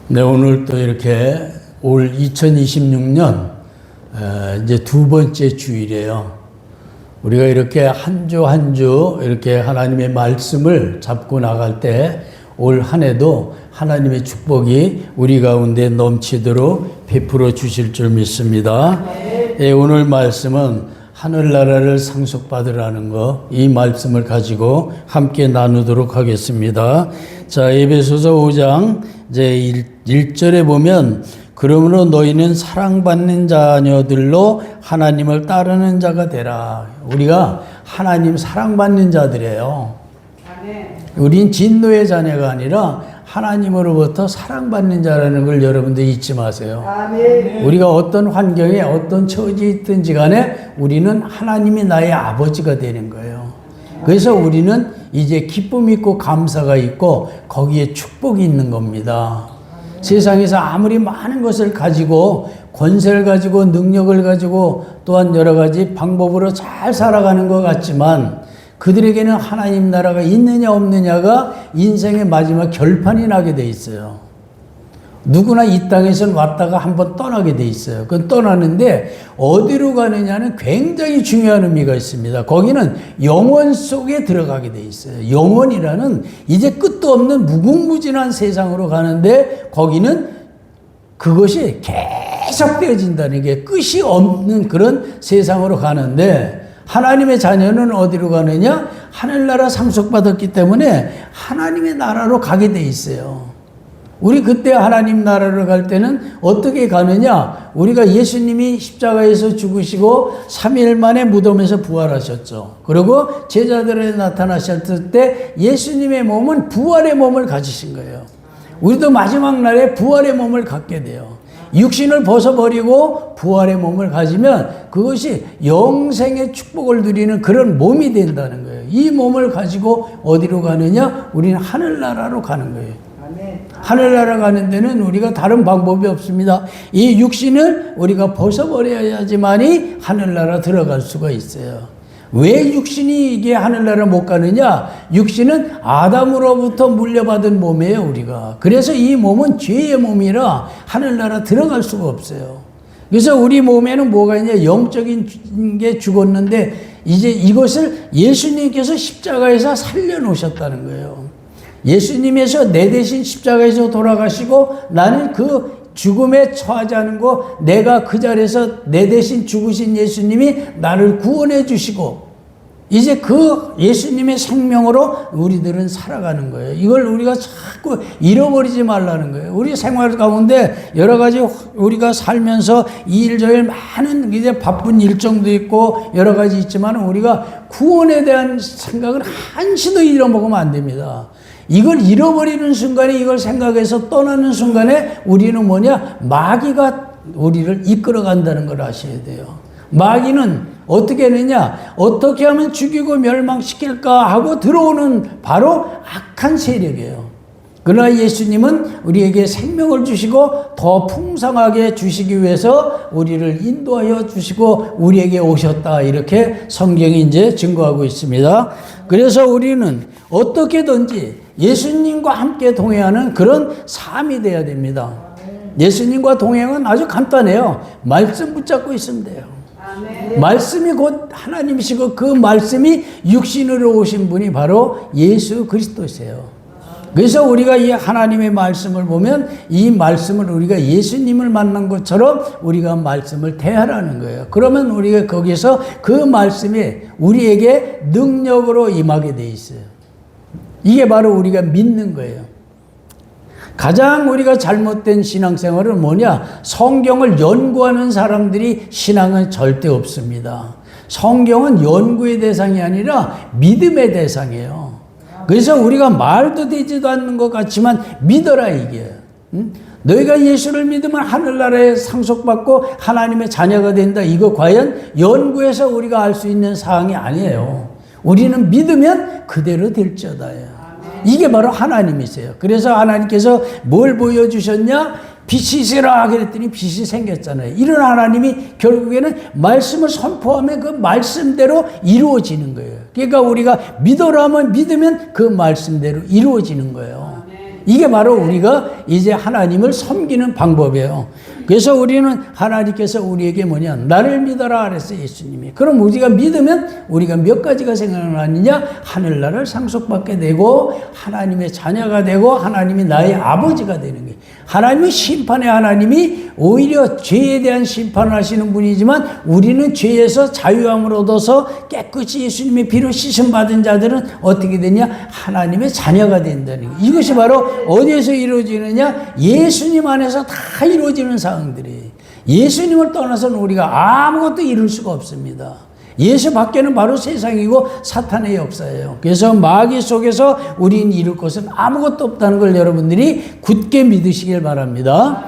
네, 오늘 또 이렇게 올 2026년 이제 두 번째 주일이에요. 우리가 이렇게 한 주 한 주 이렇게 하나님의 말씀을 잡고 나갈 때 올 한 해도 하나님의 축복이 우리 가운데 넘치도록 베풀어 주실 줄 믿습니다. 네, 오늘 말씀은 하늘나라를 상속받으라는 거, 이 말씀을 가지고 함께 나누도록 하겠습니다. 자, 에베소서 5장 이제 1절에 보면 그러므로 너희는 사랑받는 자녀들로 하나님을 따르는 자가 되라. 우리가 하나님 사랑받는 자들이에요. 우린 진노의 자녀가 아니라 하나님으로부터 사랑받는 자라는 걸 여러분들 잊지 마세요. 우리가 어떤 환경에 어떤 처지에 있든지 간에 우리는 하나님이 나의 아버지가 되는 거예요. 그래서 우리는 이제 기쁨이 있고 감사가 있고 거기에 축복이 있는 겁니다. 세상에서 아무리 많은 것을 가지고 권세를 가지고 능력을 가지고 또한 여러 가지 방법으로 잘 살아가는 것 같지만 그들에게는 하나님 나라가 있느냐 없느냐가 인생의 마지막 결판이 나게 돼 있어요. 누구나 이 땅에서는 왔다가 한번 떠나게 돼 있어요. 그건 떠나는데 어디로 가느냐는 굉장히 중요한 의미가 있습니다. 거기는 영원 속에 들어가게 돼 있어요. 영원이라는 이제 끝도 없는 무궁무진한 세상으로 가는데 거기는 그것이 계속되어진다는 게 끝이 없는 그런 세상으로 가는데 하나님의 자녀는 어디로 가느냐? 하늘나라 상속받았기 때문에 하나님의 나라로 가게 돼 있어요. 우리 그때 하나님 나라로 갈 때는 어떻게 가느냐? 우리가 예수님이 십자가에서 죽으시고 3일 만에 무덤에서 부활하셨죠. 그리고 제자들에 나타나셨을 때 예수님의 몸은 부활의 몸을 가지신 거예요. 우리도 마지막 날에 부활의 몸을 갖게 돼요. 육신을 벗어버리고 부활의 몸을 가지면 그것이 영생의 축복을 누리는 그런 몸이 된다는 거예요. 이 몸을 가지고 어디로 가느냐? 우리는 하늘나라로 가는 거예요. 하늘나라 가는 데는 우리가 다른 방법이 없습니다. 이 육신을 우리가 벗어버려야지만이 하늘나라 들어갈 수가 있어요. 왜 육신이 이게 하늘나라 못 가느냐? 육신은 아담으로부터 물려받은 몸이에요, 우리가. 그래서 이 몸은 죄의 몸이라 하늘나라 들어갈 수가 없어요. 그래서 우리 몸에는 뭐가 있냐? 영적인 게 죽었는데 이제 이것을 예수님께서 십자가에서 살려놓으셨다는 거예요. 예수님께서 내 대신 십자가에서 돌아가시고 나는 그 죽음에 처하지 않은 거 내가 그 자리에서 내 대신 죽으신 예수님이 나를 구원해 주시고 이제 그 예수님의 생명으로 우리들은 살아가는 거예요. 이걸 우리가 자꾸 잃어버리지 말라는 거예요. 우리 생활 가운데 여러 가지 우리가 살면서 이 일 저 일 많은 이제 바쁜 일정도 있고 여러 가지 있지만 우리가 구원에 대한 생각을 한시도 잃어먹으면 안 됩니다. 이걸 잃어버리는 순간에 이걸 생각해서 떠나는 순간에 우리는 뭐냐? 마귀가 우리를 이끌어 간다는 걸 아셔야 돼요. 마귀는 어떻게 하느냐? 어떻게 하면 죽이고 멸망시킬까 하고 들어오는 바로 악한 세력이에요. 그러나 예수님은 우리에게 생명을 주시고 더 풍성하게 주시기 위해서 우리를 인도하여 주시고 우리에게 오셨다. 이렇게 성경이 이제 증거하고 있습니다. 그래서 우리는 어떻게든지 예수님과 함께 동행하는 그런 삶이 되어야 됩니다. 예수님과 동행은 아주 간단해요. 말씀 붙잡고 있으면 돼요. 말씀이 곧 하나님이시고 그 말씀이 육신으로 오신 분이 바로 예수 그리스도이세요. 그래서 우리가 이 하나님의 말씀을 보면 이 말씀을 우리가 예수님을 만난 것처럼 우리가 말씀을 대하라는 거예요. 그러면 우리가 거기서 그 말씀이 우리에게 능력으로 임하게 돼 있어요. 이게 바로 우리가 믿는 거예요. 가장 우리가 잘못된 신앙생활은 뭐냐? 성경을 연구하는 사람들이 신앙은 절대 없습니다. 성경은 연구의 대상이 아니라 믿음의 대상이에요. 그래서 우리가 말도 되지도 않는 것 같지만 믿어라 이게. 너희가 예수를 믿으면 하늘나라에 상속받고 하나님의 자녀가 된다. 이거 과연 연구해서 우리가 알 수 있는 사항이 아니에요. 우리는 믿으면 그대로 될지어다예요. 이게 바로 하나님이세요. 그래서 하나님께서 뭘 보여주셨냐? 빛이 있으라 그랬더니 빛이 생겼잖아요. 이런 하나님이 결국에는 말씀을 선포하면 그 말씀대로 이루어지는 거예요. 그러니까 우리가 믿으라면 믿으면 그 말씀대로 이루어지는 거예요. 이게 바로 우리가 이제 하나님을 섬기는 방법이에요. 그래서 우리는 하나님께서 우리에게 뭐냐, 나를 믿어라 그랬어요, 예수님이. 그럼 우리가 믿으면 우리가 몇 가지가 생각나느냐, 하늘나라를 상속받게 되고 하나님의 자녀가 되고 하나님이 나의 아버지가 되는 거예요. 하나님은 심판의 하나님이 오히려 죄에 대한 심판을 하시는 분이지만 우리는 죄에서 자유함을 얻어서 깨끗이 예수님의 피로 씻음받은 자들은 어떻게 되냐, 하나님의 자녀가 된다는 거예요. 이것이 바로 어디에서 이루어지느냐, 예수님 안에서 다 이루어지는 사항들이에요. 예수님을 떠나서는 우리가 아무것도 이룰 수가 없습니다. 예수 밖에는 바로 세상이고 사탄의 역사예요. 그래서 마귀 속에서 우리는 이룰 것은 아무것도 없다는 걸 여러분들이 굳게 믿으시길 바랍니다.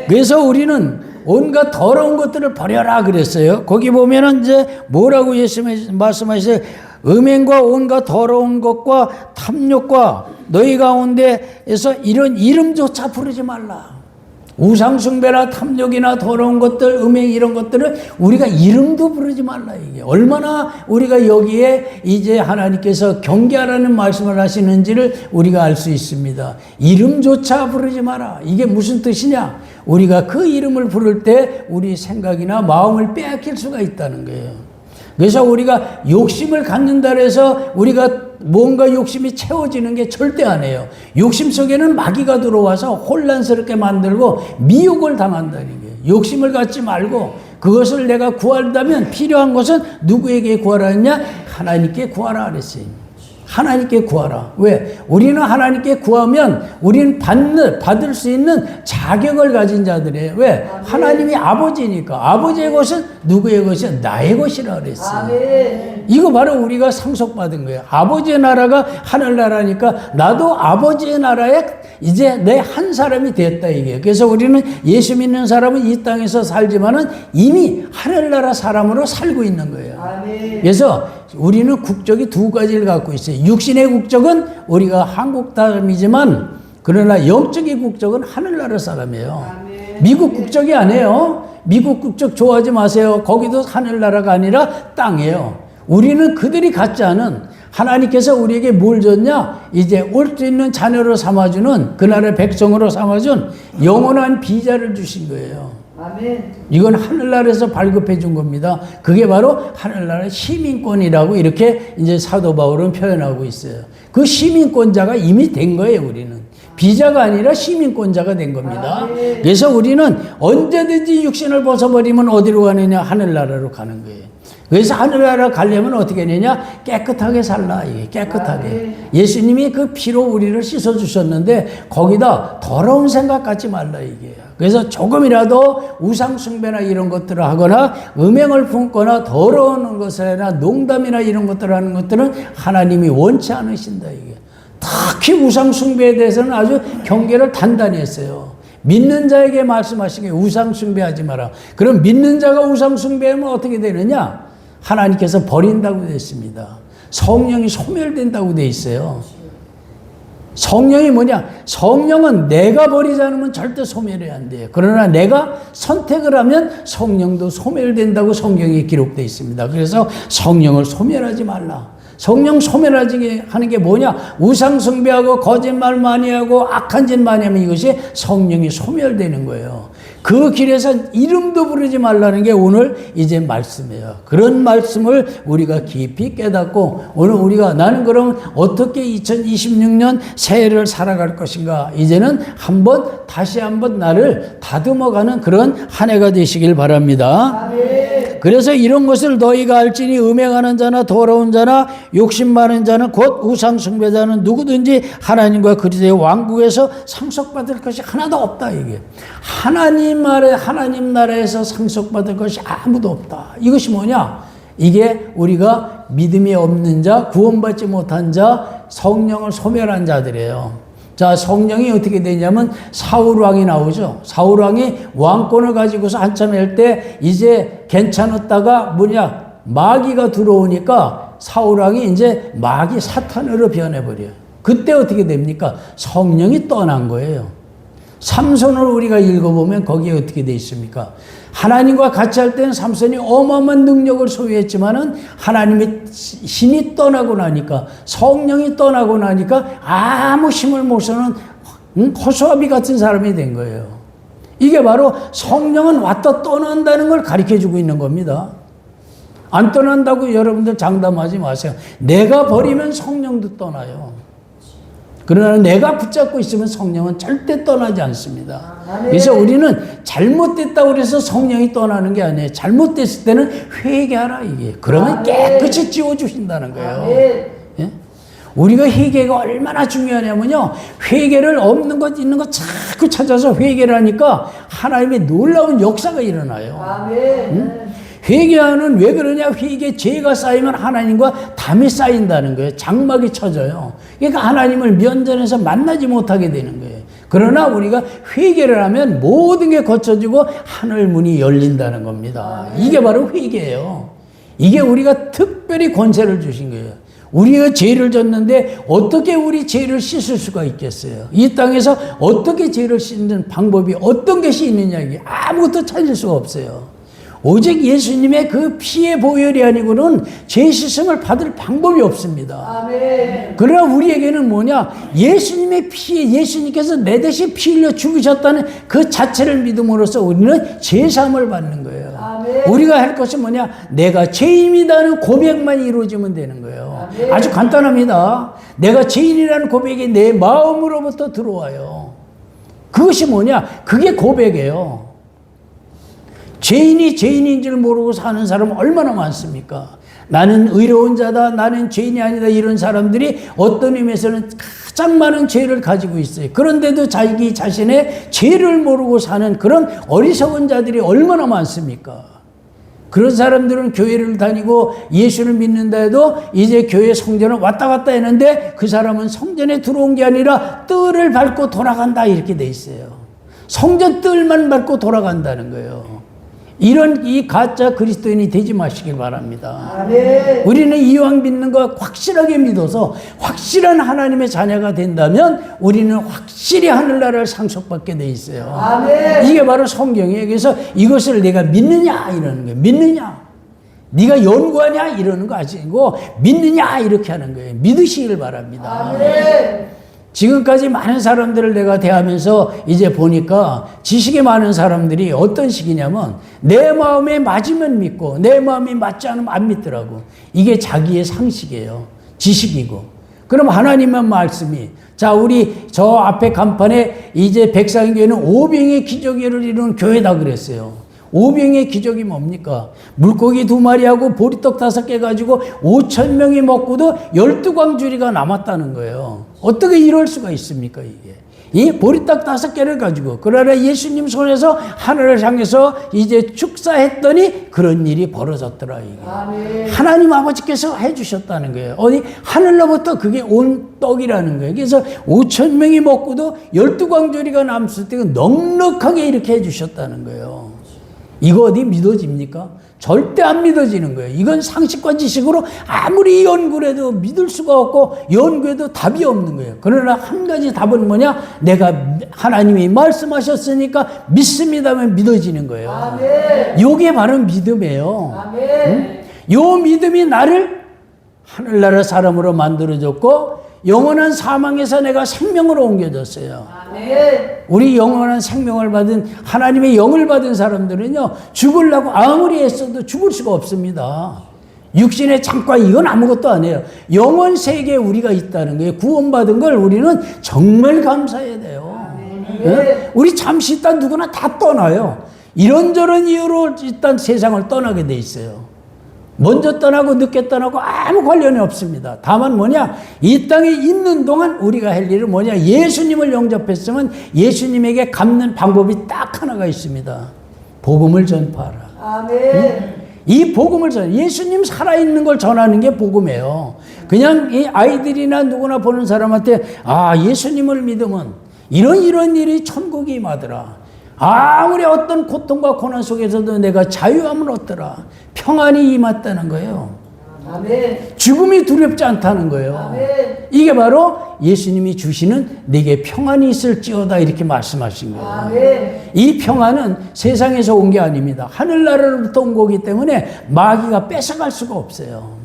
그래서 우리는 온갖 더러운 것들을 버려라 그랬어요. 거기 보면은 이제 뭐라고 예수님이 말씀하셨어요? 음행과 온갖 더러운 것과 탐욕과 너희 가운데에서 이런 이름조차 부르지 말라. 우상숭배나 탐욕이나 더러운 것들, 음행 이런 것들을 우리가 이름도 부르지 말라. 이게 얼마나 우리가 여기에 이제 하나님께서 경계하라는 말씀을 하시는지를 우리가 알 수 있습니다. 이름조차 부르지 마라. 이게 무슨 뜻이냐? 우리가 그 이름을 부를 때 우리 생각이나 마음을 빼앗길 수가 있다는 거예요. 그래서 우리가 욕심을 갖는다 해서 우리가 뭔가 욕심이 채워지는 게 절대 아니에요. 욕심 속에는 마귀가 들어와서 혼란스럽게 만들고 미혹을 당한다는 거예요. 욕심을 갖지 말고 그것을 내가 구한다면 필요한 것은 누구에게 구하라 했냐? 하나님께 구하라 그랬어요. 하나님께 구하라. 왜? 우리는 하나님께 구하면 우리는 받을 수 있는 자격을 가진 자들이에요. 왜? 하나님이 아버지니까. 아버지의 것은 누구의 것이야? 나의 것이라 그랬어요. 이거 바로 우리가 상속받은 거예요. 아버지의 나라가 하늘나라니까 나도 아버지의 나라에 이제 내 한 사람이 됐다 이게. 그래서 우리는 예수 믿는 사람은 이 땅에서 살지만은 이미 하늘나라 사람으로 살고 있는 거예요. 그래서 우리는 국적이 두 가지를 갖고 있어요. 육신의 국적은 우리가 한국 사람이지만 그러나 영적인 국적은 하늘나라 사람이에요. 미국 국적이 아니에요. 미국 국적 좋아하지 마세요. 거기도 하늘나라가 아니라 땅이에요. 우리는 그들이 갖지 않은 하나님께서 우리에게 뭘 줬냐? 이제 올 수 있는 자녀로 삼아주는 그 나라의 백성으로 삼아준 영원한 비자를 주신 거예요. 아멘. 이건 하늘나라에서 발급해 준 겁니다. 그게 바로 하늘나라의 시민권이라고 이렇게 이제 사도 바울은 표현하고 있어요. 그 시민권자가 이미 된 거예요, 우리는. 비자가 아니라 시민권자가 된 겁니다. 그래서 우리는 언제든지 육신을 벗어버리면 어디로 가느냐? 하늘나라로 가는 거예요. 그래서 하늘나라 가려면 어떻게 되냐? 깨끗하게 살라. 이게 깨끗하게. 예수님이 그 피로 우리를 씻어주셨는데 거기다 더러운 생각 갖지 말라 이게. 그래서 조금이라도 우상숭배나 이런 것들을 하거나 음행을 품거나 더러운 것이나 농담이나 이런 것들을 하는 것들은 하나님이 원치 않으신다 이게. 특히 우상숭배에 대해서는 아주 경계를 단단히 했어요. 믿는 자에게 말씀하시기에 우상숭배하지 마라. 그럼 믿는 자가 우상숭배하면 어떻게 되느냐? 하나님께서 버린다고 되어 있습니다. 성령이 소멸된다고 되어 있어요. 성령이 뭐냐? 성령은 내가 버리지 않으면 절대 소멸이 안 돼요. 그러나 내가 선택을 하면 성령도 소멸된다고 성경에 기록되어 있습니다. 그래서 성령을 소멸하지 말라. 성령 소멸하게 하는 게 뭐냐? 우상 숭배하고 거짓말 많이 하고 악한 짓 많이 하면 이것이 성령이 소멸되는 거예요. 그 길에서 이름도 부르지 말라는 게 오늘 이제 말씀이에요. 그런 말씀을 우리가 깊이 깨닫고 오늘 우리가 나는 그럼 어떻게 2026년 새해를 살아갈 것인가? 이제는 다시 한번 나를 다듬어가는 그런 한 해가 되시길 바랍니다. 그래서 이런 것을 너희가 알지니 음행하는 자나 더러운 자나 욕심 많은 자는 곧 우상 숭배자는 누구든지 하나님과 그리스도의 왕국에서 상속받을 것이 하나도 없다 이게. 하나님 나라에서 상속받을 것이 아무도 없다. 이것이 뭐냐? 이게 우리가 믿음이 없는 자, 구원받지 못한 자, 성령을 소멸한 자들이에요. 자, 성령이 어떻게 되냐면 사울왕이 나오죠. 사울왕이 왕권을 가지고서 한참 할 때 이제 괜찮았다가 마귀가 들어오니까 사울왕이 이제 마귀 사탄으로 변해버려요. 그때 어떻게 됩니까? 성령이 떠난 거예요. 삼손을 우리가 읽어보면 거기에 어떻게 돼 있습니까? 하나님과 같이 할 때는 삼손이 어마어마한 능력을 소유했지만은 하나님의 신이 떠나고 나니까, 성령이 떠나고 나니까 아무 힘을 못 쓰는 허수아비 같은 사람이 된 거예요. 이게 바로 성령은 왔다 떠난다는 걸 가르쳐주고 있는 겁니다. 안 떠난다고 여러분들 장담하지 마세요. 내가 버리면 성령도 떠나요. 그러나 내가 붙잡고 있으면 성령은 절대 떠나지 않습니다. 그래서 우리는 잘못됐다고 해서 성령이 떠나는 게 아니에요. 잘못됐을 때는 회개하라 이게. 그러면 깨끗이 지워주신다는 거예요. 예? 우리가 회개가 얼마나 중요하냐면요. 회개를 없는 것 있는 것 자꾸 찾아서 회개를 하니까 하나님의 놀라운 역사가 일어나요. 회개하는 왜 그러냐? 회개 죄가 쌓이면 하나님과 담이 쌓인다는 거예요. 장막이 쳐져요. 그러니까 하나님을 면전에서 만나지 못하게 되는 거예요. 그러나 우리가 회개를 하면 모든 게 거쳐지고 하늘 문이 열린다는 겁니다. 이게 바로 회개예요. 이게 우리가 특별히 권세를 주신 거예요. 우리가 죄를 졌는데 어떻게 우리 죄를 씻을 수가 있겠어요? 이 땅에서 어떻게 죄를 씻는 방법이 어떤 것이 있느냐? 이게 아무것도 찾을 수가 없어요. 오직 예수님의 그 피의 보혈이 아니고는 죄 씻음을 받을 방법이 없습니다. 아멘. 그러나 우리에게는 뭐냐? 예수님의 피에 예수님께서 내 대신 피 흘려 죽으셨다는 그 자체를 믿음으로써 우리는 죄 사함을 받는 거예요. 아멘. 우리가 할 것은 뭐냐? 내가 죄인이라는 고백만 이루어지면 되는 거예요. 아멘. 아주 간단합니다. 내가 죄인이라는 고백이 내 마음으로부터 들어와요. 그것이 뭐냐? 그게 고백이에요. 죄인이 죄인인 줄 모르고 사는 사람은 얼마나 많습니까? 나는 의로운 자다, 나는 죄인이 아니다, 이런 사람들이 어떤 의미에서는 가장 많은 죄를 가지고 있어요. 그런데도 자기 자신의 죄를 모르고 사는 그런 어리석은 자들이 얼마나 많습니까? 그런 사람들은 교회를 다니고 예수를 믿는다 해도 이제 교회 성전을 왔다 갔다 했는데 그 사람은 성전에 들어온 게 아니라 뜰을 밟고 돌아간다 이렇게 돼 있어요. 성전 뜰만 밟고 돌아간다는 거예요. 이런 이 가짜 그리스도인이 되지 마시길 바랍니다. 아멘. 우리는 이왕 믿는 거 확실하게 믿어서 확실한 하나님의 자녀가 된다면 우리는 확실히 하늘나라를 상속받게 돼 있어요. 아멘. 이게 바로 성경이에요. 그래서 이것을 내가 믿느냐 이러는 거예요. 믿느냐. 네가 연구하냐 이러는 거 아니고 믿느냐 이렇게 하는 거예요. 믿으시길 바랍니다. 아멘. 지금까지 많은 사람들을 내가 대하면서 이제 보니까 지식이 많은 사람들이 어떤 식이냐면 내 마음에 맞으면 믿고 내 마음이 맞지 않으면 안 믿더라고. 이게 자기의 상식이에요. 지식이고. 그럼 하나님의 말씀이 자 우리 저 앞에 간판에 이제 백상교회는 오병의 기적을 이루는 교회다 그랬어요. 오병의 기적이 뭡니까? 물고기 2마리하고 보리떡 5개 가지고 5,000명이 먹고도 12광주리가 남았다는 거예요. 어떻게 이럴 수가 있습니까 이게? 이 보리떡 5개를 가지고 그러나 예수님 손에서 하늘을 향해서 이제 축사했더니 그런 일이 벌어졌더라 이게. 아멘. 하나님 아버지께서 해주셨다는 거예요. 어디 하늘로부터 그게 온 떡이라는 거예요. 그래서 5,000명이 먹고도 12광주리가 남았을 때 넉넉하게 이렇게 해주셨다는 거예요. 이거 어디 믿어집니까? 절대 안 믿어지는 거예요. 이건 상식과 지식으로 아무리 연구를 해도 믿을 수가 없고 연구해도 답이 없는 거예요. 그러나 한 가지 답은 뭐냐? 내가 하나님이 말씀하셨으니까 믿습니다면 믿어지는 거예요. 아멘. 이게 바로 믿음이에요. 아멘. 응? 요 믿음이 나를 하늘나라 사람으로 만들어줬고 영원한 사망에서 내가 생명으로 옮겨졌어요. 아멘. 우리 영원한 생명을 받은 하나님의 영을 받은 사람들은요 죽으려고 아무리 애써도 죽을 수가 없습니다. 육신의 잠깐 이건 아무것도 아니에요. 영원 세계에 우리가 있다는 거예요. 구원받은 걸 우리는 정말 감사해야 돼요. 네? 우리 잠시 있다 누구나 다 떠나요. 이런저런 이유로 일단 세상을 떠나게 돼 있어요. 먼저 떠나고 늦게 떠나고 아무 관련이 없습니다. 다만 뭐냐? 이 땅에 있는 동안 우리가 할 일은 뭐냐? 예수님을 영접했으면 예수님에게 갚는 방법이 딱 하나가 있습니다. 복음을 전파하라. 아멘. 응? 이 복음을 예수님 살아있는 걸 전하는 게 복음이에요. 그냥 이 아이들이나 누구나 보는 사람한테 아 예수님을 믿으면 이런 일이 천국이 임하더라. 아무리 어떤 고통과 고난 속에서도 내가 자유함을 얻더라. 평안이 임했다는 거예요. 아멘. 죽음이 두렵지 않다는 거예요. 아멘. 이게 바로 예수님이 주시는 내게 평안이 있을지어다 이렇게 말씀하신 거예요. 아멘. 이 평안은 세상에서 온 게 아닙니다. 하늘나라로부터 온 거기 때문에 마귀가 뺏어갈 수가 없어요.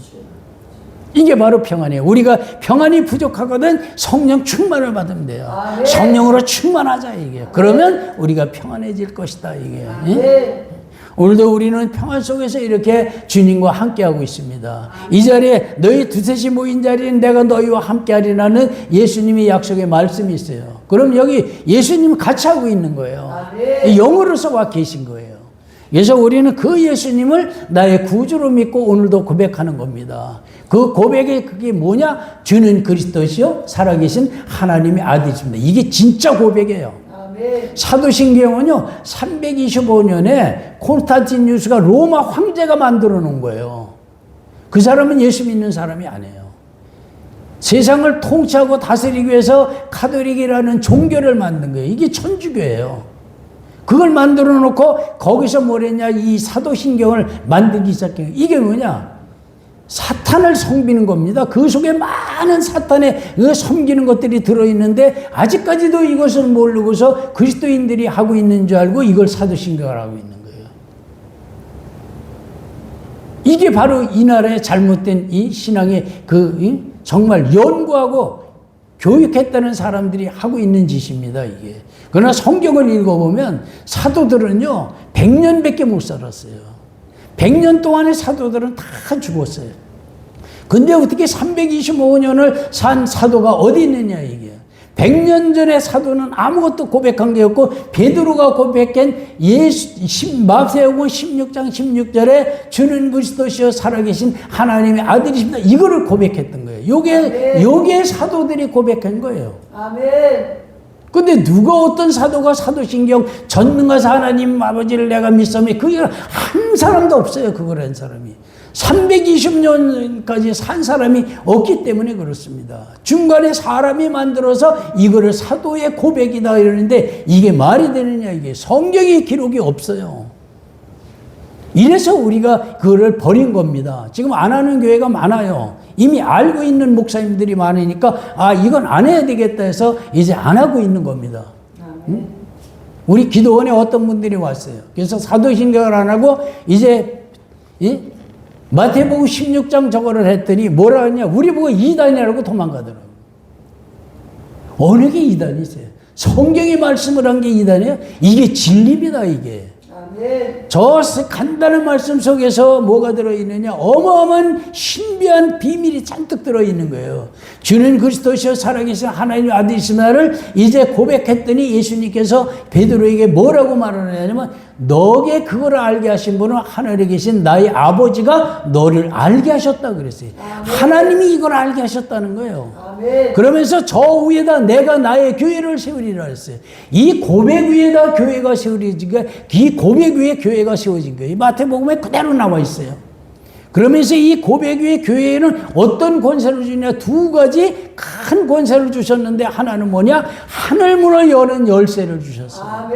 이게 바로 평안이에요. 우리가 평안이 부족하거든 성령 충만을 받으면 돼요. 성령으로 충만하자 이게. 그러면 우리가 평안해질 것이다 이게. 오늘도 우리는 평안 속에서 이렇게 주님과 함께하고 있습니다. 이 자리에 너희 두셋이 모인 자리에 내가 너희와 함께하리라는 예수님의 약속의 말씀이 있어요. 그럼 여기 예수님이 같이 하고 있는 거예요. 영으로서 와 계신 거예요. 그래서 우리는 그 예수님을 나의 구주로 믿고 오늘도 고백하는 겁니다. 그 고백이 그게 뭐냐? 주는 그리스도시요 살아계신 하나님의 아들이십니다. 이게 진짜 고백이에요. 사도신경은요 325년에 콘스탄티누스가 로마 황제가 만들어 놓은 거예요. 그 사람은 예수 믿는 사람이 아니에요. 세상을 통치하고 다스리기 위해서 가톨릭이라는 종교를 만든 거예요. 이게 천주교예요. 그걸 만들어 놓고 거기서 뭐랬냐, 이 사도신경을 만들기 시작해요. 이게 뭐냐, 사탄을 섬기는 겁니다. 그 속에 많은 사탄의 섬기는 것들이 들어있는데 아직까지도 이것을 모르고서 그리스도인들이 하고 있는 줄 알고 이걸 사도신경을 하고 있는 거예요. 이게 바로 이 나라의 잘못된 이 신앙의 정말 연구하고 교육했다는 사람들이 하고 있는 짓입니다, 이게. 그러나 성경을 읽어보면 사도들은요 100년밖에 못 살았어요. 100년 동안의 사도들은 다 죽었어요. 근데 어떻게 325년을 산 사도가 어디 있느냐 이게. 100년 전에 사도는 아무것도 고백한 게 없고 베드로가 고백한 마태복음 16장 16절에 주는 그리스도시여 살아계신 하나님의 아들이십니다. 이거를 고백했던 거예요. 요게 사도들이 고백한 거예요. 아멘. 근데 누가 어떤 사도가 사도신경 전능하사 하나님 아버지를 내가 믿사오니 그게 한 사람도 없어요. 그걸 한 사람이. 320년까지 산 사람이 없기 때문에 그렇습니다. 중간에 사람이 만들어서 이거를 사도의 고백이다 이러는데 이게 말이 되느냐 이게. 성경의 기록이 없어요. 이래서 우리가 그거를 버린 겁니다. 지금 안 하는 교회가 많아요. 이미 알고 있는 목사님들이 많으니까 이건 안 해야 되겠다 해서 이제 안 하고 있는 겁니다. 응? 우리 기도원에 어떤 분들이 왔어요. 그래서 사도신경을 안 하고 이제 마태복음 16장 저거를 했더니 뭐라 하냐, 우리 보고 이단이라고 도망가더라고요. 어느 게 이단이세요? 성경이 말씀을 한 게 이단이에요? 이게 진리입니다, 이게. 저 간단한 말씀 속에서 뭐가 들어있느냐, 어마어마한 신비한 비밀이 잔뜩 들어있는 거예요. 주는 그리스도시여 살아계신 하나님의 아들이시나를 이제 고백했더니 예수님께서 베드로에게 뭐라고 말하냐면, 너게 그걸 알게 하신 분은 하늘에 계신 나의 아버지가 너를 알게 하셨다 그랬어요. 하나님이 이걸 알게 하셨다는 거예요. 그러면서 저 위에다 내가 나의 교회를 세우리라 했어요. 이 고백 위에다 교회가 세우려진 거예요. 이 고백 위에 교회가 세워진 거예요. 마태복음에 그대로 나와 있어요. 그러면서 이 고백 위에 교회에는 어떤 권세를 주냐, 두 가지 큰 권세를 주셨는데 하나는 뭐냐, 하늘문을 여는 열쇠를 주셨어요.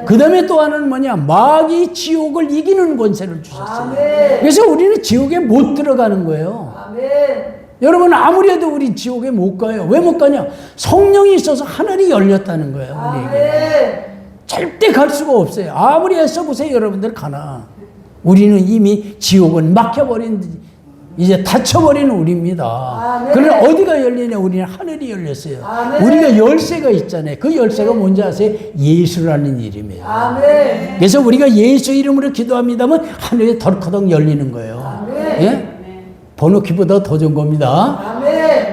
그 다음에 또 하나는 뭐냐, 마귀 지옥을 이기는 권세를 주셨어요. 그래서 우리는 지옥에 못 들어가는 거예요. 여러분 아무리 해도 우리 지옥에 못 가요. 왜 못 가냐, 성령이 있어서 하늘이 열렸다는 거예요. 우리에게 절대 갈 수가 없어요. 아무리 애써 보세요. 여러분들 가나. 우리는 이미 지옥은 막혀버린, 이제 닫혀버린 우리입니다. 그러나 어디가 열리냐, 우리는 하늘이 열렸어요. 우리가 열쇠가 있잖아요. 그 열쇠가 뭔지 아세요? 예수라는 이름이에요. 그래서 우리가 예수 이름으로 기도합니다면 하늘이 덜커덕 열리는 거예요. 예? 번호키보다 더 좋은 겁니다.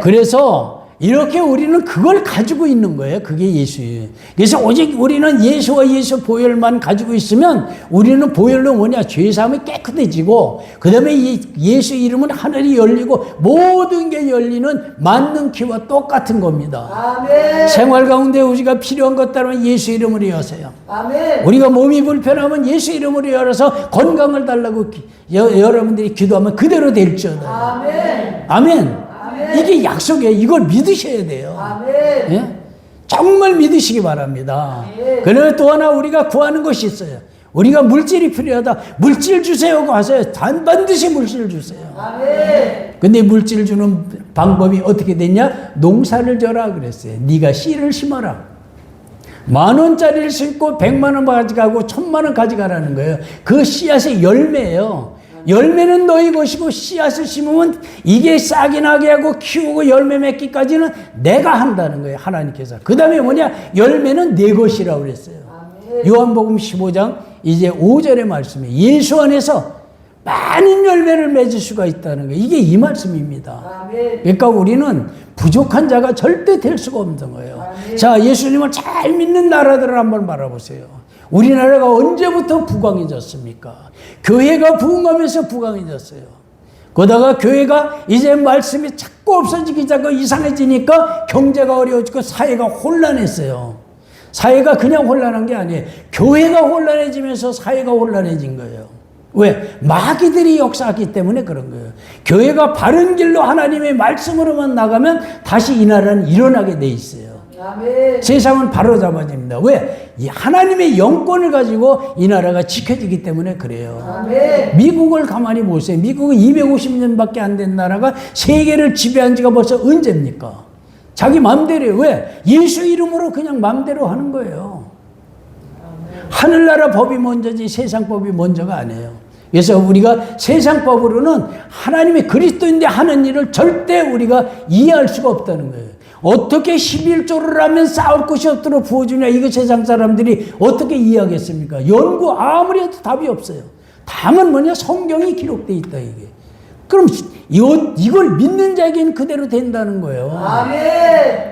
그래서 이렇게 우리는 그걸 가지고 있는 거예요. 그게 예수예요. 그래서 오직 우리는 예수와 예수 보혈만 가지고 있으면 우리는 보혈로 뭐냐, 죄사함이 깨끗해지고, 그 다음에 이 예수 이름은 하늘이 열리고 모든 게 열리는 만능키와 똑같은 겁니다. 생활 가운데 우리가 필요한 것 따르면 예수 이름으로 여세요. 우리가 몸이 불편하면 예수 이름으로 열어서 건강을 달라고 여러분들이 기도하면 그대로 될지어다. 아멘. 이게 약속이에요. 이걸 믿으셔야 돼요. 예? 정말 믿으시기 바랍니다. 그러나 또 하나 우리가 구하는 것이 있어요. 우리가 물질이 필요하다. 물질 주세요. 가서 반드시 물질 주세요. 근데 물질 주는 방법이 어떻게 됐냐? 농사를 져라 그랬어요. 네가 씨를 심어라. 10,000원짜리를 심고 100만 원 가져가고 1,000만 원 가져가라는 거예요. 그 씨앗의 열매예요. 열매는 너희 것이고 씨앗을 심으면 이게 싹이 나게 하고 키우고 열매 맺기까지는 내가 한다는 거예요. 하나님께서. 그 다음에 뭐냐? 열매는 내 것이라고 그랬어요. 요한복음 15장 이제 5절의 말씀에 예수 안에서 많은 열매를 맺을 수가 있다는 거예요. 이게 이 말씀입니다. 그러니까 우리는 부족한 자가 절대 될 수가 없는 거예요. 자, 예수님을 잘 믿는 나라들을 한번 바라보세요. 우리나라가 언제부터 부강해졌습니까? 교회가 부흥하면서 부강해졌어요. 그러다가 교회가 이제 말씀이 자꾸 없어지기 자꾸 이상해지니까 경제가 어려워지고 사회가 혼란했어요. 사회가 그냥 혼란한 게 아니에요. 교회가 혼란해지면서 사회가 혼란해진 거예요. 왜? 마귀들이 역사하기 때문에 그런 거예요. 교회가 바른 길로 하나님의 말씀으로만 나가면 다시 이 나라는 일어나게 돼 있어요. 아멘. 세상은 바로 잡아집니다. 왜? 이 하나님의 영권을 가지고 이 나라가 지켜지기 때문에 그래요. 아멘. 미국을 가만히 보세요. 미국은 250년밖에 안 된 나라가 세계를 지배한 지가 벌써 언제입니까? 자기 마음대로요. 왜? 예수 이름으로 그냥 마음대로 하는 거예요. 하늘나라 법이 먼저지 세상 법이 먼저가 아니에요. 그래서 우리가 세상 법으로는 하나님의 그리스도인데 하는 일을 절대 우리가 이해할 수가 없다는 거예요. 어떻게 11조를 하면 싸울 것이 없도록 부어주냐, 이거 세상 사람들이 어떻게 이해하겠습니까? 연구 아무리 해도 답이 없어요. 다만 뭐냐? 성경이 기록되어 있다 이게. 그럼 이걸 믿는 자에게는 그대로 된다는 거예요. 아멘.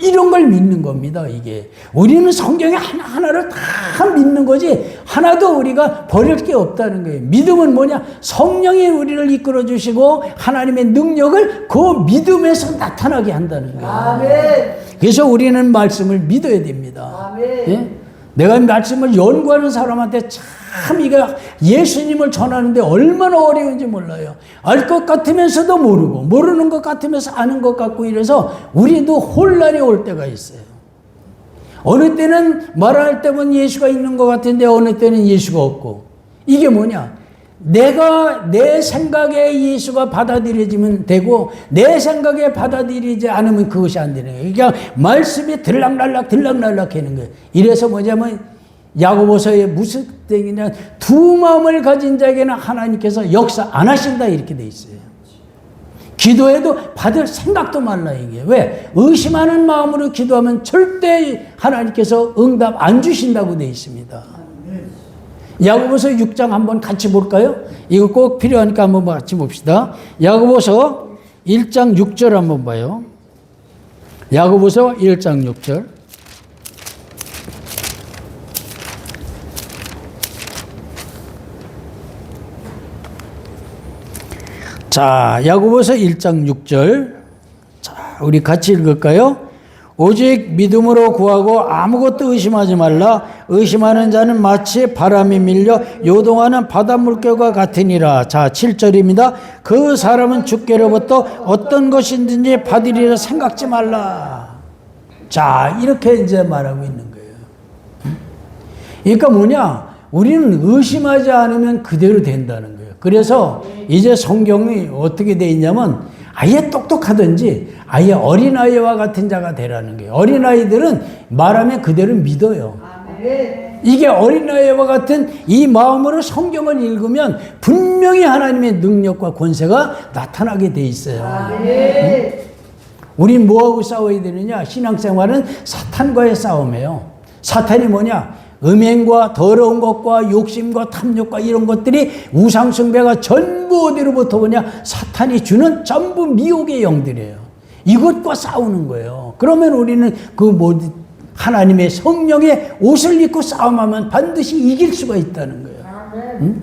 이런 걸 믿는 겁니다, 이게. 우리는 성경의 하나하나를 다 믿는 거지, 하나도 우리가 버릴 게 없다는 거예요. 믿음은 뭐냐? 성령이 우리를 이끌어 주시고, 하나님의 능력을 그 믿음에서 나타나게 한다는 거예요. 아멘. 그래서 우리는 말씀을 믿어야 됩니다. 아멘. 예? 내가 말씀을 연구하는 사람한테 참 이거 예수님을 전하는데 얼마나 어려운지 몰라요. 알 것 같으면서도 모르고, 모르는 것 같으면서 아는 것 같고, 이래서 우리도 혼란이 올 때가 있어요. 어느 때는 말할 때면 예수가 있는 것 같은데 어느 때는 예수가 없고. 이게 뭐냐? 내가 내 생각에 예수가 받아들여지면 되고 내 생각에 받아들이지 않으면 그것이 안 되는 거예요. 그러니까 말씀이 들락날락 하는 거예요. 이래서 뭐냐면 야고보서에 무슨 뜻이냐, 두 마음을 가진 자에게는 하나님께서 역사 안 하신다 이렇게 돼 있어요. 기도해도 받을 생각도 말라 이게. 왜? 의심하는 마음으로 기도하면 절대 하나님께서 응답 안 주신다고 돼 있습니다. 야고보서 6장 한번 같이 볼까요? 이거 꼭 필요하니까 한번 같이 봅시다. 야고보서 1장 6절 한번 봐요. 야고보서 1장 6절. 자, 야고보서 1장 6절. 자, 우리 같이 읽을까요? 오직 믿음으로 구하고 아무것도 의심하지 말라. 의심하는 자는 마치 바람이 밀려 요동하는 바닷물결과 같으니라. 자, 7절입니다. 그 사람은 주께로부터 어떤 것이든지 받으리라 생각지 말라. 자, 이렇게 이제 말하고 있는 거예요. 그러니까 뭐냐? 우리는 의심하지 않으면 그대로 된다는 거예요. 그래서 이제 성경이 어떻게 돼 있냐면 아예 똑똑하든지 아예 어린아이와 같은 자가 되라는 거예요. 어린아이들은 말하면 그대로 믿어요. 이게 어린아이와 같은 이 마음으로 성경을 읽으면 분명히 하나님의 능력과 권세가 나타나게 돼 있어요. 우린 뭐하고 싸워야 되느냐? 신앙생활은 사탄과의 싸움이에요. 사탄이 뭐냐? 음행과 더러운 것과 욕심과 탐욕과 이런 것들이 우상숭배가 전부 어디로부터 오냐? 사탄이 주는 전부 미혹의 영들이에요. 이것과 싸우는 거예요. 그러면 우리는 하나님의 성령의 옷을 입고 싸움하면 반드시 이길 수가 있다는 거예요. 응?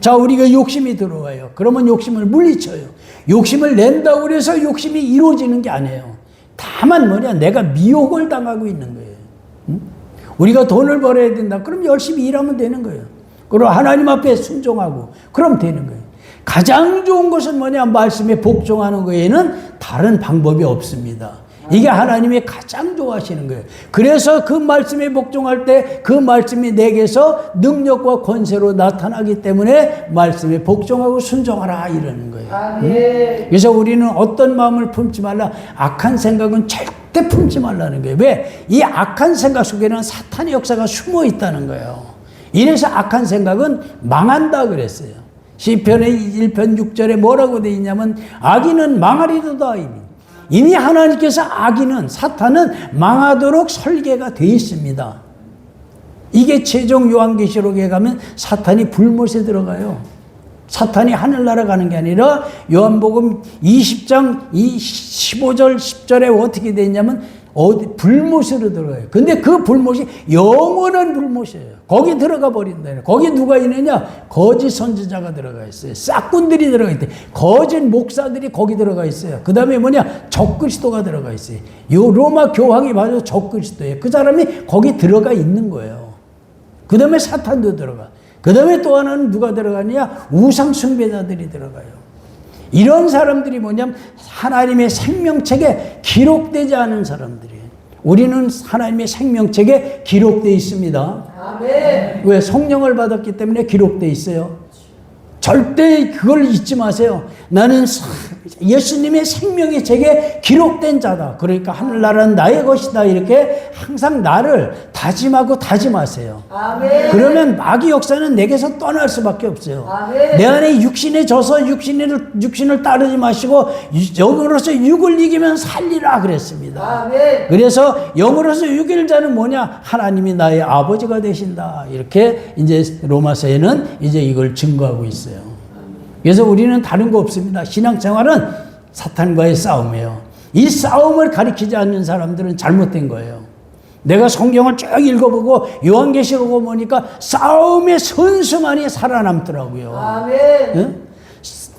자, 우리가 욕심이 들어와요. 그러면 욕심을 물리쳐요. 욕심을 낸다고 해서 욕심이 이루어지는 게 아니에요. 다만 뭐냐? 내가 미혹을 당하고 있는 거예요. 응? 우리가 돈을 벌어야 된다. 그럼 열심히 일하면 되는 거예요. 그리고 하나님 앞에 순종하고 그럼 되는 거예요. 가장 좋은 것은 뭐냐? 말씀에 복종하는 거에는 다른 방법이 없습니다. 이게 하나님이 가장 좋아하시는 거예요. 그래서 그 말씀에 복종할 때 그 말씀이 내게서 능력과 권세로 나타나기 때문에 말씀에 복종하고 순종하라 이러는 거예요. 그래서 우리는 어떤 마음을 품지 말라. 악한 생각은 절대 품지 말라는 거예요. 왜? 이 악한 생각 속에는 사탄의 역사가 숨어 있다는 거예요. 이래서 악한 생각은 망한다 그랬어요. 시편의 1편 6절에 뭐라고 되어 있냐면 악인은 망하리로다. 이미 하나님께서 악인은 사탄은 망하도록 설계가 되어 있습니다. 이게 최종 요한계시록에 가면 사탄이 불못에 들어가요. 사탄이 하늘나라 가는 게 아니라 요한복음 20장 15절 10절에 어떻게 되어 있냐면 불못으로 들어가요. 근데 그 불못이 영원한 불못이에요. 거기 들어가 버린다. 거기 누가 있느냐? 거짓 선지자가 들어가 있어요. 싹군들이 들어가 있대. 거짓 목사들이 거기 들어가 있어요. 그 다음에 뭐냐? 적그리스도가 들어가 있어요. 요 로마 교황이 바로 적그리스도예요. 그 사람이 거기 들어가 있는 거예요. 그 다음에 사탄도 들어가. 그 다음에 또 하나는 누가 들어가냐? 우상 숭배자들이 들어가요. 이런 사람들이 뭐냐면 하나님의 생명책에 기록되지 않은 사람들이에요. 우리는 하나님의 생명책에 기록되어 있습니다. 아멘. 왜? 성령을 받았기 때문에 기록되어 있어요. 절대 그걸 잊지 마세요. 나는 예수님의 생명의 책에 기록된 자다. 그러니까 하늘나라는 나의 것이다. 이렇게 항상 나를 다짐하고 다짐하세요. 아멘. 그러면 마귀 역사는 내게서 떠날 수밖에 없어요. 아멘. 내 안에 육신에 져서 육신을 따르지 마시고 영으로서 육을 이기면 살리라 그랬습니다. 아멘. 그래서 영으로서 이길 자는 뭐냐? 하나님이 나의 아버지가 되신다. 이렇게 이제 로마서에는 이제 이걸 증거하고 있어요. 그래서 우리는 다른 거 없습니다. 신앙생활은 사탄과의 싸움이에요. 이 싸움을 가리키지 않는 사람들은 잘못된 거예요. 내가 성경을 쭉 읽어보고 요한계시록을 보니까 싸움의 선수만이 살아남더라고요. 아멘. 응?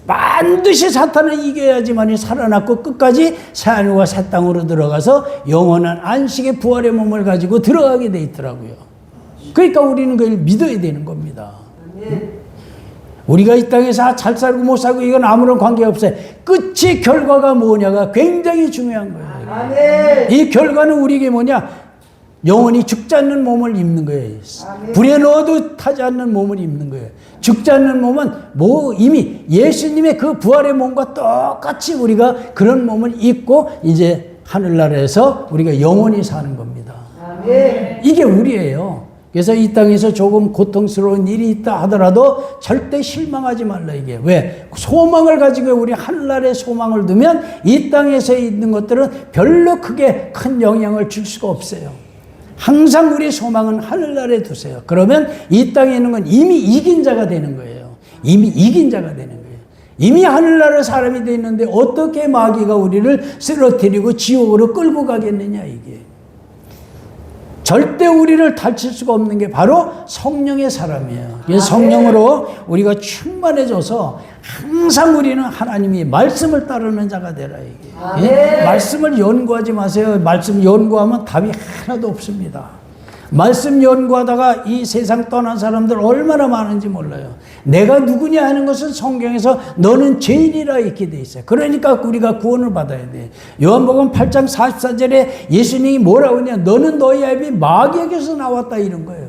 반드시 사탄을 이겨야지만이 살아남고 끝까지 새하늘과 새 땅으로 들어가서 영원한 안식의 부활의 몸을 가지고 들어가게 돼 있더라고요. 그러니까 우리는 그걸 믿어야 되는 겁니다. 아멘. 우리가 이 땅에서 잘 살고 못 살고 이건 아무런 관계없어요. 끝이 결과가 뭐냐가 굉장히 중요한 거예요. 아멘. 이 결과는 우리에게 뭐냐? 영원히 죽지 않는 몸을 입는 거예요. 아멘. 불에 넣어도 타지 않는 몸을 입는 거예요. 죽지 않는 몸은 뭐 이미 예수님의 그 부활의 몸과 똑같이 우리가 그런 몸을 입고 이제 하늘나라에서 우리가 영원히 사는 겁니다. 아멘. 이게 우리예요. 그래서 이 땅에서 조금 고통스러운 일이 있다 하더라도 절대 실망하지 말라 이게. 왜? 소망을 가지고 우리 하늘나라에 소망을 두면 이 땅에서 있는 것들은 별로 크게 큰 영향을 줄 수가 없어요. 항상 우리 소망은 하늘나라에 두세요. 그러면 이 땅에 있는 건 이미 이긴 자가 되는 거예요. 이미 이긴 자가 되는 거예요. 이미 하늘나라 사람이 되어 있는데 어떻게 마귀가 우리를 쓰러뜨리고 지옥으로 끌고 가겠느냐 이게. 절대 우리를 다칠 수가 없는 게 바로 성령의 사람이에요. 그래서 성령으로 우리가 충만해져서 항상 우리는 하나님이 말씀을 따르는 자가 되라 이게. 예? 말씀을 연구하지 마세요. 말씀 연구하면 답이 하나도 없습니다. 말씀 연구하다가 이 세상 떠난 사람들 얼마나 많은지 몰라요. 내가 누구냐 하는 것은 성경에서 너는 죄인이라 이렇게 돼 있어요. 그러니까 우리가 구원을 받아야 돼. 요한복음 8장 44절에 예수님이 뭐라고 하냐? 너는 너희 아비 마귀에게서 나왔다 이런 거예요.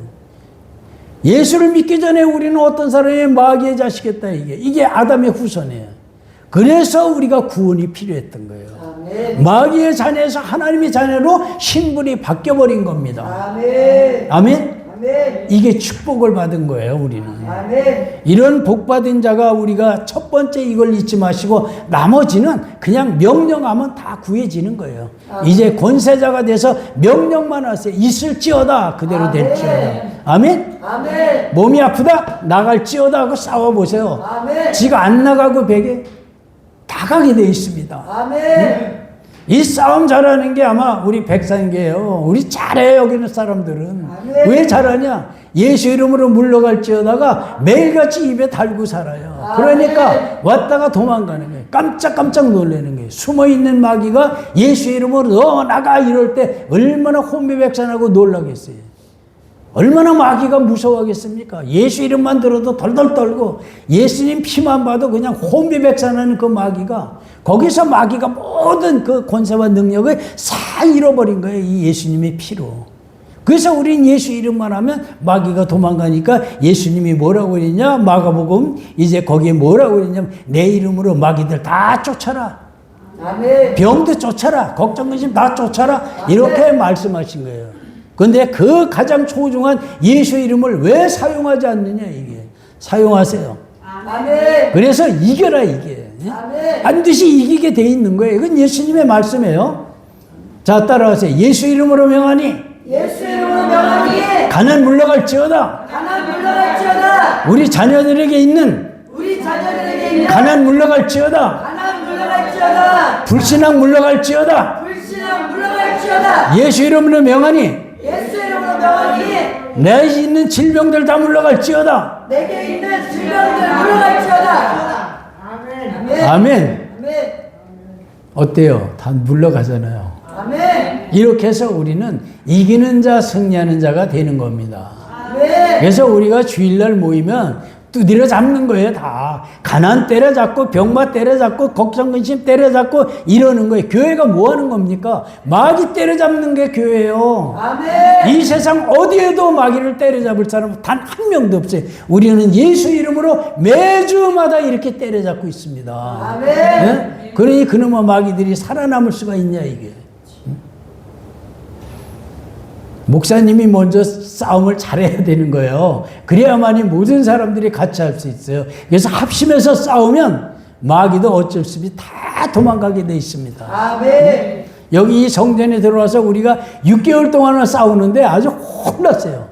예수를 믿기 전에 우리는 어떤 사람이 마귀의 자식이었다 이게 아담의 후손이에요. 그래서 우리가 구원이 필요했던 거예요. 아멘. 마귀의 자녀에서 하나님의 자녀로 신분이 바뀌어버린 겁니다. 아멘. 아멘? 아멘. 이게 축복을 받은 거예요, 우리는. 아멘. 이런 복받은 자가 우리가 첫 번째 이걸 잊지 마시고 나머지는 그냥 명령하면 다 구해지는 거예요. 아멘. 이제 권세자가 돼서 명령만 하세요. 있을지어다 그대로 될지어다. 아멘? 아멘. 몸이 아프다? 나갈지어다 하고 싸워보세요. 아멘. 지가 안 나가고 베개 다 가게 돼 있습니다. 아멘. 이 싸움 잘하는 게 아마 우리 백성이에요. 우리 잘해 여기는 사람들은. 아멘. 왜 잘하냐? 예수 이름으로 물러갈지어다가 매일같이 입에 달고 살아요. 그러니까 왔다가 도망가는 거예요. 깜짝깜짝 놀라는 거예요. 숨어있는 마귀가 예수 이름으로 너 나가 이럴 때 얼마나 혼미백산하고 놀라겠어요. 얼마나 마귀가 무서워하겠습니까? 예수 이름만 들어도 덜덜 떨고 예수님 피만 봐도 그냥 혼비백산하는 그 마귀가 거기서 마귀가 모든 그 권세와 능력을 다 잃어버린 거예요. 이 예수님의 피로. 그래서 우린 예수 이름만 하면 마귀가 도망가니까 예수님이 뭐라고 그랬냐? 마가복음 이제 거기에 뭐라고 그랬냐면 내 이름으로 마귀들 다 쫓아라. 아멘. 병도 쫓아라. 걱정 근심 다 쫓아라. 이렇게 말씀하신 거예요. 근데 그 가장 소중한 예수 이름을 왜 사용하지 않느냐 이게. 사용하세요. 아멘. 그래서 이겨라 이게. 아멘. 반드시 이기게 돼 있는 거예요. 이건 예수님의 말씀이에요. 자, 따라하세요. 예수 이름으로 명하니 예수 이름으로 명하니 가난 물러갈지어다. 가난 물러갈지어다. 우리 자녀들에게 있는 우리 자녀들에게 있는 가난 물러갈지어다. 가난 물러갈지어다. 불신앙 물러갈지어다. 불신앙 물러갈지어다. 예수 이름으로 명하니 예수 이름으로 명하니 내 있는 질병들 다 물러갈지어다. 내게 있는 질병들 물러갈지어다. 아멘. 아멘. 아멘. 아멘. 어때요? 다 물러가잖아요. 아멘. 이렇게 해서 우리는 이기는 자, 승리하는 자가 되는 겁니다. 아멘. 그래서 우리가 주일날 모이면 두드려 잡는 거예요, 다. 가난 때려잡고, 병마 때려잡고, 걱정, 근심 때려잡고, 이러는 거예요. 교회가 뭐 하는 겁니까? 마귀 때려잡는 게 교회예요. 아멘. 이 세상 어디에도 마귀를 때려잡을 사람은 단 한 명도 없어요. 우리는 예수 이름으로 매주마다 이렇게 때려잡고 있습니다. 아멘. 네? 그러니 그놈의 마귀들이 살아남을 수가 있냐, 이게. 목사님이 먼저 싸움을 잘해야 되는 거예요. 그래야만이 모든 사람들이 같이 할 수 있어요. 그래서 합심해서 싸우면 마귀도 어쩔 수 없이 다 도망가게 돼 있습니다. 아멘. 여기 이 성전에 들어와서 우리가 6개월 동안을 싸우는데 아주 혼났어요.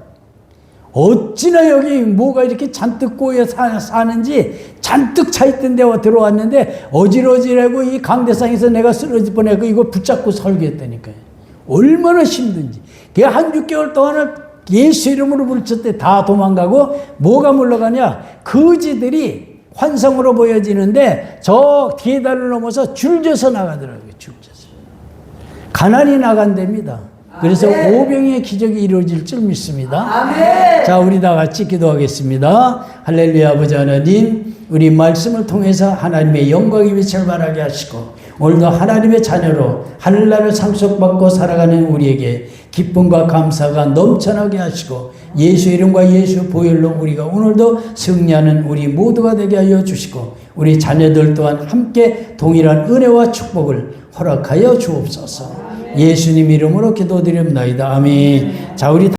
어찌나 여기 뭐가 이렇게 잔뜩 꼬여 사는지 잔뜩 차있던 데 들어왔는데 어질어질하고 이 강대상에서 내가 쓰러질 뻔하고 이거 붙잡고 설교했다니까요. 얼마나 힘든지. 그 한 6개월 동안을 예수 이름으로 부르칠 때 다 도망가고 뭐가 물러가냐? 거지들이 환상으로 보여지는데 저 계단을 넘어서 줄져서 나가더라고요. 줄져서. 가난이 나간답니다. 그래서 아멘. 오병이의 기적이 이루어질 줄 믿습니다. 아멘. 자, 우리 다 같이 기도하겠습니다. 할렐루야. 아버지 하나님, 우리 말씀을 통해서 하나님의 영광이 빛을 발하게 하시고 오늘도 하나님의 자녀로 하늘나라를 상속받고 살아가는 우리에게 기쁨과 감사가 넘쳐나게 하시고 예수 이름과 예수 보혈로 우리가 오늘도 승리하는 우리 모두가 되게 하여 주시고 우리 자녀들 또한 함께 동일한 은혜와 축복을 허락하여 주옵소서. 예수님 이름으로 기도드립니다. 아멘. 자, 우리